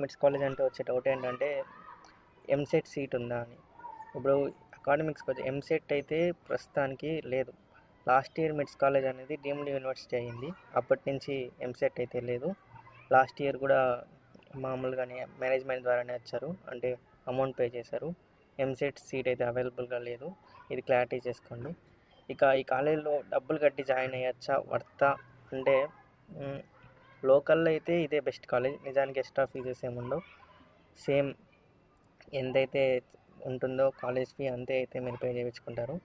Mids college అంటే వచ్చే doubt ఏంటంటే ఎంసెట్ సీట్ ఉందా అని. ఇప్పుడు అకాడమిక్స్కి వచ్చి ఎంసెట్ అయితే ప్రస్తుతానికి లేదు. లాస్ట్ ఇయర్ మిడ్స్ కాలేజ్ అనేది డీమ్డ్ యూనివర్సిటీ అయ్యింది, అప్పటి నుంచి ఎంసెట్ అయితే లేదు. లాస్ట్ ఇయర్ కూడా మామూలుగానే మేనేజ్మెంట్ ద్వారానే వచ్చారు, అంటే అమౌంట్ పే చేశారు. ఎంసెట్ సీట్ అయితే అవైలబుల్గా లేదు, ఇది క్లారిటీ చేసుకోండి. ఇక ఈ కాలేజీలో డబ్బులు కట్టి జాయిన్ అయ్యచ్చా వర్తా అంటే లోకల్లో అయితే ఇదే బెస్ట్ కాలేజ్. నిజానికి ఎక్స్ట్రా ఫీజెస్ ఏముండవు, సేమ్ ఎంతైతే ఉంటుందో కాలేజ్ ఫీ అంతే అయితే మీరు పే చేయించుకుంటారు.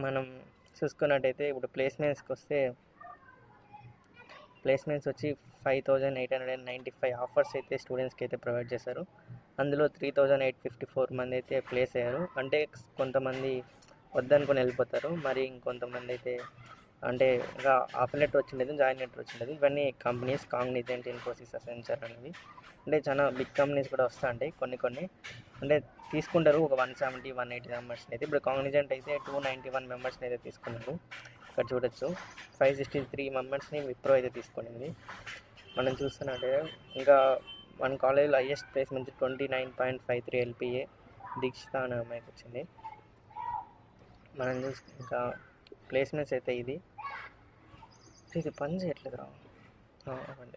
మనం చూసుకున్నట్టయితే ఇప్పుడు ప్లేస్మెంట్స్కి వస్తే ప్లేస్మెంట్స్ వచ్చి 5895 ఆఫర్స్ అయితే స్టూడెంట్స్కి అయితే ప్రొవైడ్ చేశారు. అందులో 3854 మంది అయితే ప్లేస్ అయ్యారు. అంటే కొంతమంది వద్దనుకొని వెళ్ళిపోతారు, మరి ఇంకొంతమంది అయితే అంటే ఇంకా ఆఫర్ లెటర్ వచ్చిండేది, జాయిన్ లెటర్ వచ్చిండేది. ఇవన్నీ కంపెనీస్ కాగ్నిజెంట్, ఇన్ఫోసిస్, అసెంచర్ అనేవి అంటే చాలా బిగ్ కంపెనీస్ కూడా వస్తూ ఉంటాయి. కొన్ని అంటే తీసుకుంటారు ఒక 170 180 మెంబర్స్ని అయితే. ఇప్పుడు కాగ్నిజెంట్ అయితే 291 మెంబర్స్ని అయితే తీసుకున్నారు. ఇక్కడ చూడొచ్చు 563 మెంబర్స్ని విప్రో అయితే తీసుకునింది. మనం చూస్తున్నట్టే ఇంకా మన కాలేజ్లో హైయెస్ట్ ప్లేస్మెంట్ 29.53 LPA దీక్షిత అనే అమ్మాయికి వచ్చింది. మనం ఇంకా ప్లేస్మెంట్స్ అయితే ఇది పని చేయట్లేదు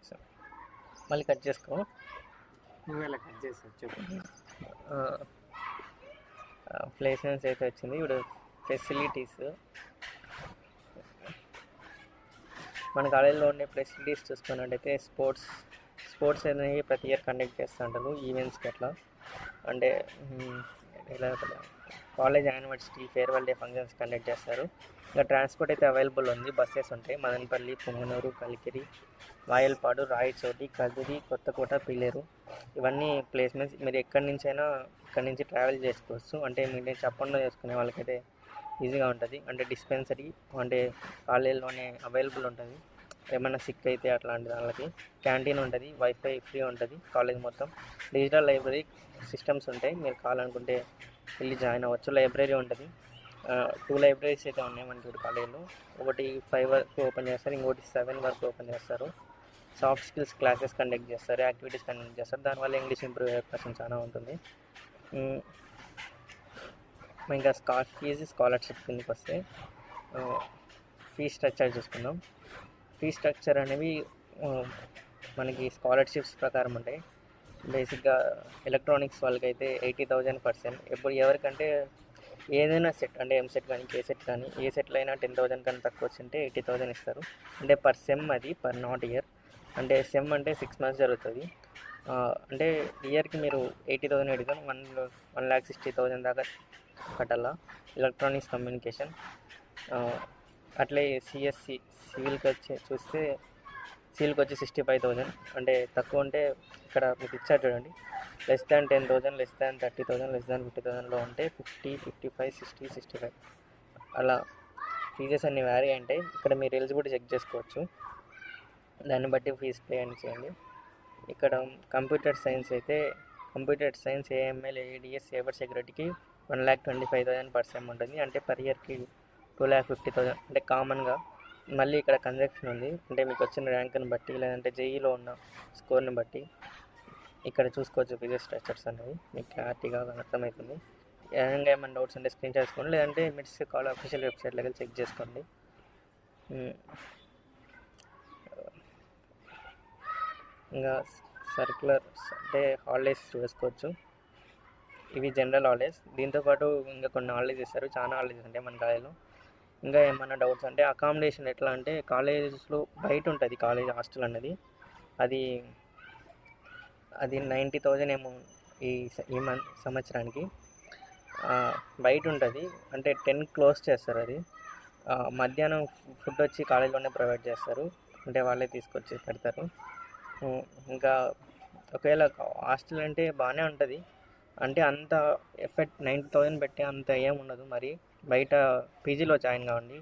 సార్, మళ్ళీ కట్ చేసుకో. కట్ చేస్తావు చెప్పు. ప్లేస్మెంట్స్ అయితే వచ్చింది. ఇప్పుడు ఫెసిలిటీస్, మన కాలేజీలో ఉండే ఫెసిలిటీస్ చూసుకున్నట్టయితే స్పోర్ట్స్ అనేవి ప్రతి ఇయర్ కండక్ట్ చేస్తూ ఉంటారు ఈవెంట్స్కి. అట్లా అంటే ఇలా college anniversary, farewell day functions conduct చేస్తారు. ఇంకా ట్రాన్స్పోర్ట్ అయితే అవైలబుల్ ఉంది, బస్సెస్ ఉంటాయి. మదనపల్లి, పొంగనూరు, కలికిరి, వాయల్పాడు, రాయచోటి, కదిరి, కొత్తకోట, పిల్లేరు, ఇవన్నీ ప్లేస్మెంట్స్. మీరు ఎక్కడి నుంచి ట్రావెల్ చేసుకోవచ్చు. అంటే మీరు చెప్పంలో చేసుకునే వాళ్ళకైతే ఈజీగా ఉంటుంది. అంటే డిస్పెన్సరీ అంటే కాలేజీలోనే అవైలబుల్ ఉంటుంది. ఏమైనా సిక్ అయితే అట్లాంటి వాళ్ళకి క్యాంటీన్ ఉంటుంది, వైఫై ఫ్రీ ఉంటుంది కాలేజ్ మొత్తం. డిజిటల్ లైబ్రరీ సిస్టమ్స్ ఉంటాయి, మీరు కావాలనుకుంటే వెళ్ళి జాయిన్ అవ్వచ్చు. లైబ్రరీ ఉంటుంది, 2 లైబ్రరీస్ అయితే ఉన్నాయి మనకి కాలేజీలో. ఒకటి 5 వరకు ఓపెన్ చేస్తారు, ఇంకోటి 7 వరకు ఓపెన్ చేస్తారు. సాఫ్ట్ స్కిల్స్ క్లాసెస్ కండక్ట్ చేస్తారు, యాక్టివిటీస్ కండక్ట్ చేస్తారు. దానివల్ల ఇంగ్లీష్ ఇంప్రూవ్ అయ్యే అవకాశం చాలా ఉంటుంది. ఇంకా ఫీజు స్కాలర్షిప్ కిందకి వస్తే ఫీ స్ట్రక్చర్ చూసుకుందాం. ఫీ స్ట్రక్చర్ అనేవి మనకి స్కాలర్షిప్స్ ప్రకారం ఉంటాయి. బేసిక్గా ఎలక్ట్రానిక్స్ వాళ్ళకైతే 80,000 per సెమ్. ఇప్పుడు ఎవరికంటే ఏదైనా సెట్ అంటే ఎంసెట్ కానీ కేసెట్ కానీ ఏ సెట్లో అయినా 10,000 కన్నా తక్కువ వచ్చింటే 80,000 ఇస్తారు. అంటే పర్ సెమ్, అది పర్ నాట్ ఇయర్. అంటే సెమ్ అంటే 6 months జరుగుతుంది. అంటే ఇయర్కి మీరు 80,000 1,60,000 దాకా కట్టాలా. ఎలక్ట్రానిక్స్ కమ్యూనికేషన్ అట్లే సిఎస్సి సివిల్కి చూస్తే సివిల్కి వచ్చి 65,000. అంటే తక్కువ ఉంటే ఇక్కడ మీకు ఇచ్చారు చూడండి, less than 10,000, less than 30,000, less than 50,000లో ఉంటే 50, 55, 60, 65 అలా ఫీజెస్ అన్నీ వ్యారీ ఉంటాయి. ఇక్కడ మీరు ఎలిజిబిలిటీ చెక్ చేసుకోవచ్చు, దాన్ని బట్టి ఫీజు పే అని చేయండి. ఇక్కడ computer science AML, ADS, cyber సెక్యూరిటీకి 1,25,000 per సెమ్ ఉంటుంది. అంటే పర్ ఇయర్కి 2,50,000. అంటే కామన్గా మళ్ళీ ఇక్కడ కన్జెక్షన్ ఉంది, అంటే మీకు వచ్చిన ర్యాంక్ని బట్టి లేదంటే జేఈలో ఉన్న స్కోర్ని బట్టి ఇక్కడ చూసుకోవచ్చు ఫీజెస్ స్ట్రక్చర్స్ అనేవి. మీకు క్లారిటీగా అర్థమవుతుంది. ఏమైనా డౌట్స్ ఉంటే స్క్రీన్ చేసుకోండి, లేదంటే మిడ్స్ కాలేజ్ అఫీషియల్ వెబ్సైట్లోకి వెళ్ళి చెక్ చేసుకోండి. ఇంకా సర్క్యులర్స్ అంటే హాలిడేస్ చూసుకోవచ్చు. ఇవి జనరల్ హాలిడేస్. దీంతోపాటు ఇంకా కొన్ని హాలిడేస్ ఇస్తారు, చాలా హాలిడేస్ ఉంటాయి మన కాలేజ్లో. ఇంకా ఏమన్నా డౌట్స్ అంటే అకామిడేషన్ ఎట్లా అంటే కాలేజెస్లో బయట ఉంటుంది కాలేజ్ హాస్టల్ అనేది. అది 90,000 ఏమో ఈ సంవత్సరానికి బయట ఉంటుంది. అంటే 10 క్లోజ్ చేస్తారు. అది మధ్యాహ్నం ఫుడ్ వచ్చి కాలేజ్లోనే ప్రొవైడ్ చేస్తారు, అంటే వాళ్ళే తీసుకొచ్చి పెడతారు. ఇంకా ఒకవేళ హాస్టల్ అంటే బాగానే ఉంటుంది, అంటే అంత ఎఫెక్ట్ 90,000 పెట్టి అంత ఏముండదు. మరి బయట పీజీలో జాయిన్ కావండి,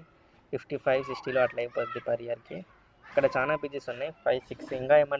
55, 60లో అట్లా అయిపోద్ది పర్ ఇయర్కి. ఇక్కడ చాలా పీజీస్ ఉన్నాయి, 5, 6. ఇంకా ఏమైనా